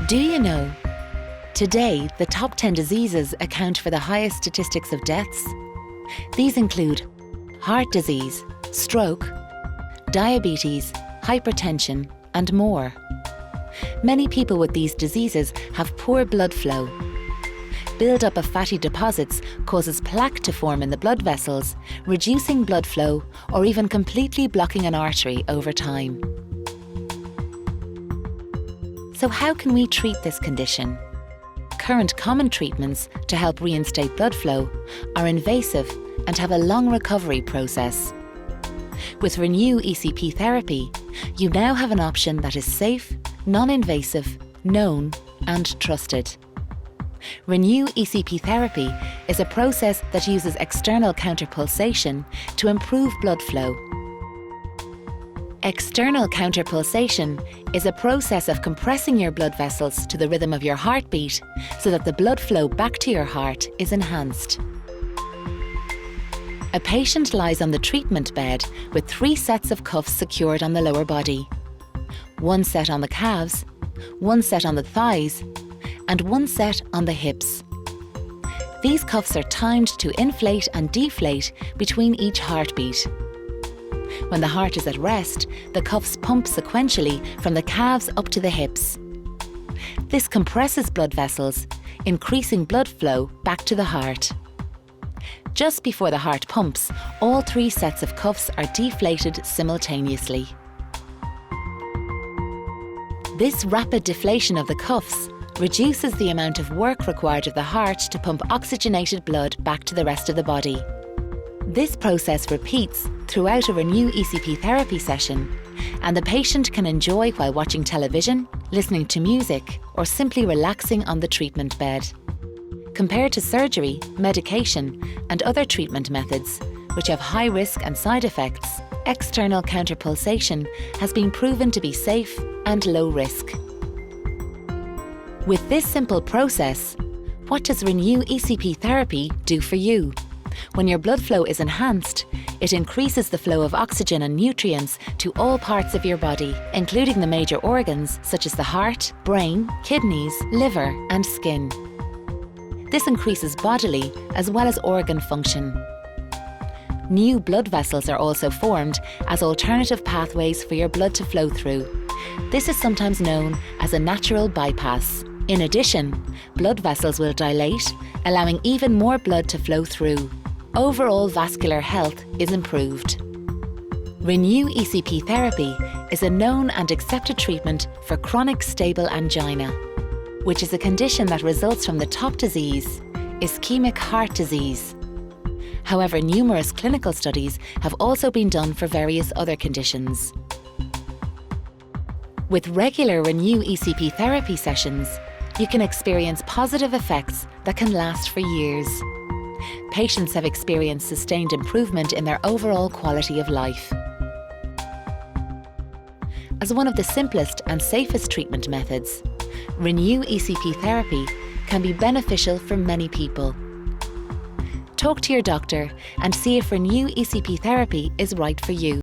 Do you know? Today, the top 10 diseases account for the highest statistics of deaths. These include heart disease, stroke, diabetes, hypertension, and more. Many people with these diseases have poor blood flow. Build-up of fatty deposits causes plaque to form in the blood vessels, reducing blood flow or even completely blocking an artery over time. So how can we treat this condition? Current common treatments to help reinstate blood flow are invasive and have a long recovery process. With Renew ECP therapy, you now have an option that is safe, non-invasive, known and trusted. Renew ECP therapy is a process that uses external counterpulsation to improve blood flow. External counterpulsation is a process of compressing your blood vessels to the rhythm of your heartbeat so that the blood flow back to your heart is enhanced. A patient lies on the treatment bed with 3 sets of cuffs secured on the lower body. 1 set on the calves, 1 set on the thighs, and 1 set on the hips. These cuffs are timed to inflate and deflate between each heartbeat. When the heart is at rest, the cuffs pump sequentially from the calves up to the hips. This compresses blood vessels, increasing blood flow back to the heart. Just before the heart pumps, all 3 sets of cuffs are deflated simultaneously. This rapid deflation of the cuffs reduces the amount of work required of the heart to pump oxygenated blood back to the rest of the body. This process repeats throughout a Renew ECP therapy session, and the patient can enjoy while watching television, listening to music, or simply relaxing on the treatment bed. Compared to surgery, medication, and other treatment methods, which have high risk and side effects, external counterpulsation has been proven to be safe and low risk. With this simple process, what does Renew ECP therapy do for you? When your blood flow is enhanced, it increases the flow of oxygen and nutrients to all parts of your body, including the major organs such as the heart, brain, kidneys, liver, and skin. This increases bodily as well as organ function. New blood vessels are also formed as alternative pathways for your blood to flow through. This is sometimes known as a natural bypass. In addition, blood vessels will dilate, allowing even more blood to flow through. Overall vascular health is improved. Renew ECP therapy is a known and accepted treatment for chronic stable angina, which is a condition that results from the top disease, ischemic heart disease. However, numerous clinical studies have also been done for various other conditions. With regular Renew ECP therapy sessions, you can experience positive effects that can last for years. Patients have experienced sustained improvement in their overall quality of life. As one of the simplest and safest treatment methods, Renew ECP therapy can be beneficial for many people. Talk to your doctor and see if Renew ECP therapy is right for you.